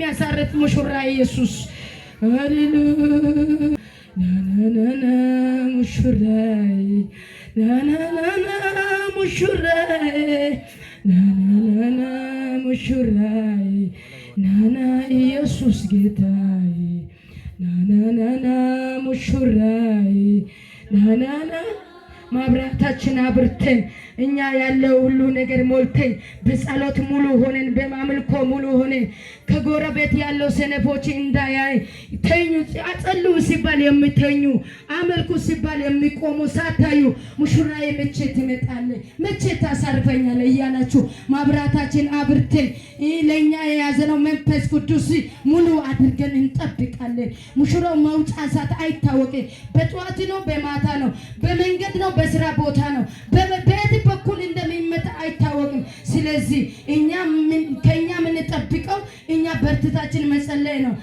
የሚያሳርፍ ሙሽራ ኢየሱስ ሃሌሉያ ናናናና ሙሽራይ ናናናና ሙሽራይ ናናናና ሙሽራይ ናና ኢየሱስ ጌታዬ ናናናና ሙሽራይ ናናና ማብራታችን አብርተን እኛ ያለው ሁሉ ነገር ሞልተን በጸሎት ሙሉ ሆነን በማምልኮ ሙሉ ሆነን ከጎረቤት ያለው ሰነፎች እንዳያይ ተኙ አጸልዩ ሲባል የሚተኙ አመልኩ ሲባል የሚቆሙ ሳታዩ ሙሽራዬ መቼ ትመጣለህ መቼ ታሳርፈኛለህ እያላችሁ ማብራታችን አብርተን ለኛ የያዘነው መንፈስ ቅዱስ ሙሉ አድርገን እንጠብቃለን። ሙሽራው መውጫ ሰዓት አይታወቅም። በጠዋት ነው በማታ ነው በመንገድ ነው በስራ ቦታ ነው በቤት በኩል እንደሚመጣ አይታወቅም። ስለዚህ ከኛ የምንጠብቀው እኛ በርትታችን መጸለይ ነው።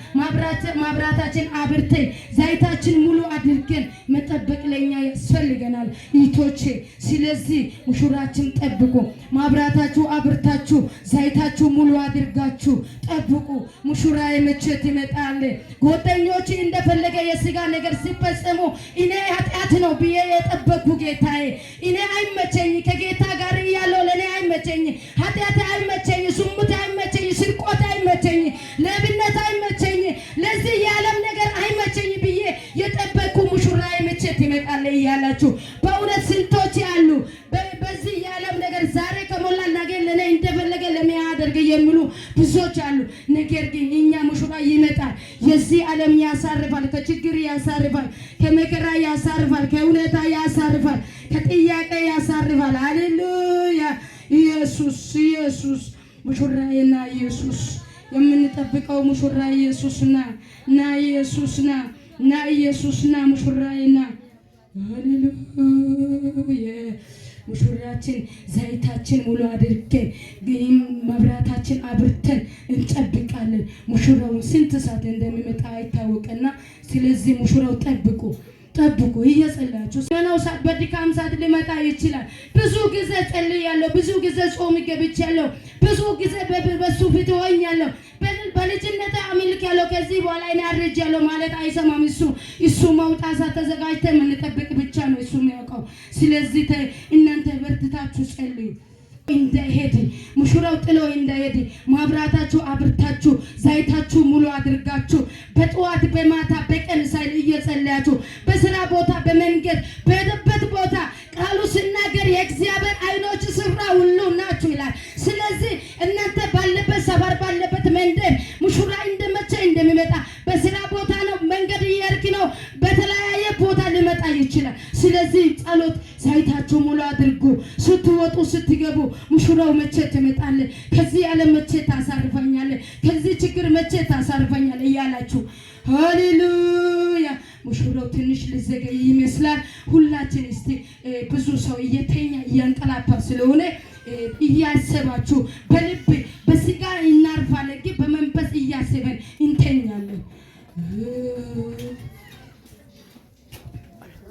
ማብራታችን አብርተን ዘይታችን ሙሉ አድርገን መጠበቅ ለኛ ያስፈልገናል እህቶቼ። ስለዚህ ሙሽራችን ጠብቁ። ማብራታችሁ አብርታችሁ ዘይታችሁ ሙሉ አድርጋችሁ ጠብቁ። ሙሽራዬ መቼ ይመጣል? ጎጠኞች እንደፈለገ የሥጋ ነገር ሲፈጸሙ እኔ ኃጢአት ነው ብዬ የጠበቅኩ ጌታዬ እኔ አይመቸኝ ከጌታ ጋር ያለው ለኔ አይመቸኝ ኃጢአት አይመቸኝ ዝሙት አይመቸኝ ስርቆት አይመቸኝ ለብነት አይመቸኝ ለዚህ የዓለም ነገር አይመቸኝ ብዬ የጠበቅኩ ሙሽራዬ መቼ ይመጣል እያላችሁ በእውነት ስንቶች ያሉ በዚህ የዓለም ነገር ዛሬ ከሞላ ነገ ለኔ እንደፈለገ ለሚያደርግ የሚሉ ብዙዎች አሉ። ነገር ግን እኛ ሙሽራ ይመጣል። የዚህ ዓለም ያሳርፋል፣ ከችግር ያሳርፋል፣ ከመከራ ያሳርፋል፣ ከሁኔታ ያሳርፋል፣ ከጥያቄ ያሳርፋል። ሃሌሉያ ኢየሱስ ኢየሱስ ሙሽራዬና ኢየሱስ የምንጠብቀው ሙሽራ ኢየሱስና ና ኢየሱስና ና ኢየሱስና ሙሽራዬና ሃሌሉያ ሙሽራችን ዘይታችን ሙሉ አድርገን ግን መብራታችን አብርተን እንጠብቃለን። ሙሽራው ስንት ሰዓት እንደሚመጣ አይታወቅና ስለዚህ ሙሽራው ጠብቁ እየጸለያችሁ ሰናው ሰዓት በድካም ሰዓት ሊመጣ ይችላል። ብዙ ጊዜ ጸልያለሁ፣ ብዙ ጊዜ ጾም ገብቻለሁ፣ ብዙ ጊዜ በሱ ፊት ሆኛለሁ፣ በልጅነት አምልካለሁ። ከዚህ በኋላ እኔ አርጃለሁ ማለት አይሰማም። እሱ መውጣት ተዘጋጅተን የምንጠብቅ ብቻ ነው እሱ የሚያውቀው። ስለዚህ እናንተ በርትታችሁ ጸልዩ። እንዳይሄድ ሙሽራው ጥሎ እንዳይሄድ ማብራታችሁ አብርታችሁ ዘይታችሁ ሙሉ አድርጋችሁ በጠዋት በማታ በቀን ሳይል እየጸለያችሁ በስራ ቦታ በመንገድ በሄደበት ቦታ ቃሉ ሲናገር የእግዚአብሔር አይኖች ስፍራ ሁሉ ናችሁ ይላል። ስለዚህ እናንተ ባለበት ሰፈር ባለበት መንደር ሙሽራ እንደመቼ እንደሚመጣ በስራ ቦታ ነው መንገድ እየሄድክ ነው በተለያየ ቦታ ሊመጣ ይችላል። ስለዚህ ጸሎት ዘይታችሁ ሙሉ አድርጉ። ስትወጡ ስትገቡ ሙሽራው መቼ ትመጣለህ? ከዚህ ዓለም መቼ ታሳርፈኛለህ? ከዚህ ችግር መቼ ታሳርፈኛለህ እያላችሁ ሃሌሉያ። ሙሽራው ትንሽ ልዘገይ ይመስላል። ሁላችን እስቲ ብዙ ሰው እየተኛ እያንቀላፋ ስለሆነ እያሰባችሁ በልብ በስጋ እናርፋለን፣ ግን በመንፈስ እያሰበን እንተኛለን።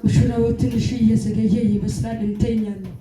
ሙሽራው ትንሽ እየዘገየ ይመስላል፣ እንተኛለን።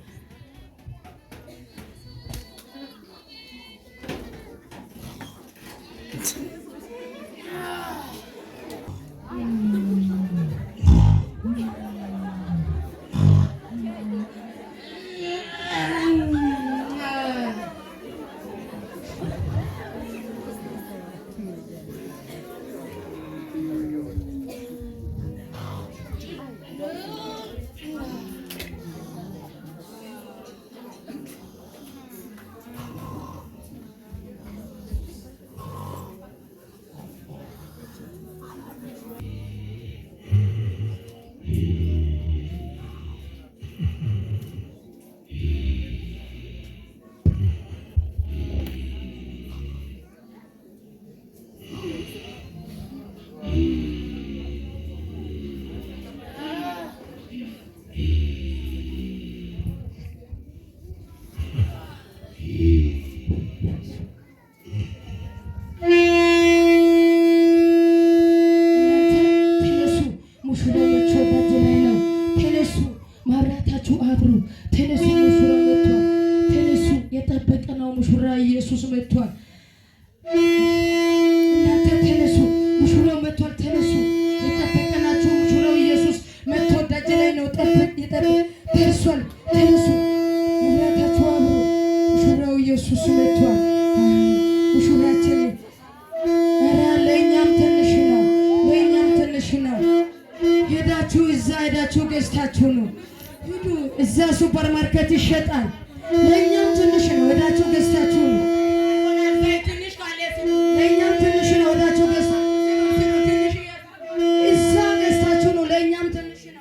ገዝታችሁ ነው ሂዱ። እዛ ሱፐር ማርኬት ይሸጣል። ለእኛም ትንሽ ነው ወዳችሁ ገዝታችሁ ነው። ለእኛም ትንሽ ነው ወዳችሁ እዛ ገዝታችሁ ነው። ለእኛም ትንሽ ነው።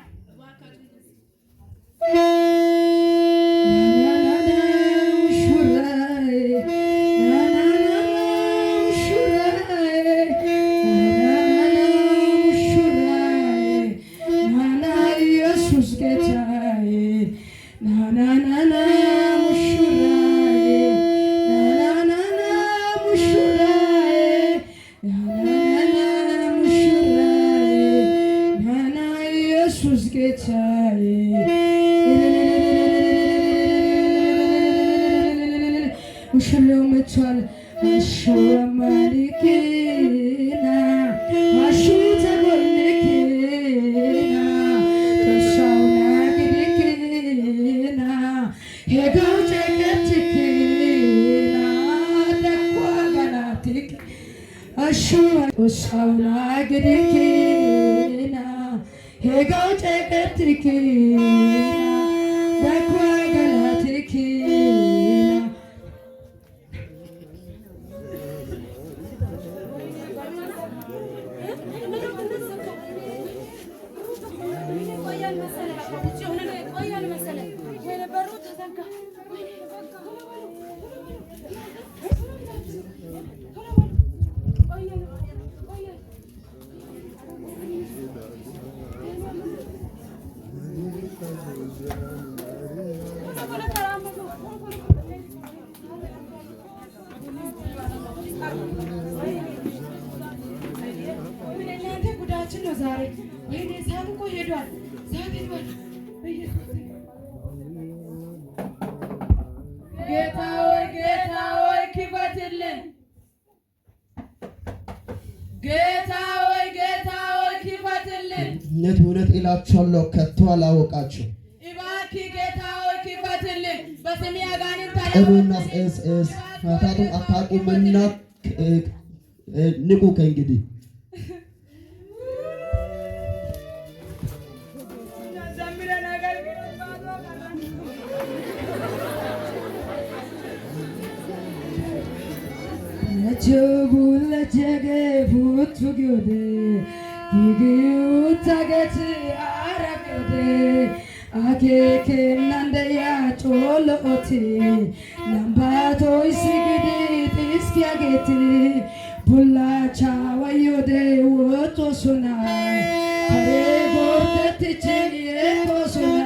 ሙሽራው መጥቷል። አሹ አማሊክና አሹ ተጎልክና ተሻውና ግድክና ሄጋው ጨቀትክና ደኳ ገናትክ አሹ ተሻውና ግድክና ሄጋው ጨቀትክና ደኳ ገናትክና ጉዳችን ነው ዛሬ። ወይኔ ሰዓት እኮ ሄዷል። ሰዓት ሄዷል። ጌታ ሆይ ክፈትልን። ጌታ ሆይ ክፈትልን። እውነት እላችኋለሁ ከቶ አላወቃችሁ። እባክህ ጌታ ሆይ ክፈትልን። በስሜ አጋንንት ቀኑና ሰዓታቱን አታውቁምና ንቁ ከእንግዲህ ቸቡለቸገ ፉቱጊውደ ጊጊውታገት አረገደ አኬኬናንደያ ጮሎኦቲ ላምባቶይ ሲግዲ ጢስኪያጌቲ ቡላቻ ወዮደ ወጦሱና ከሬ ጎርደትች የቆሱና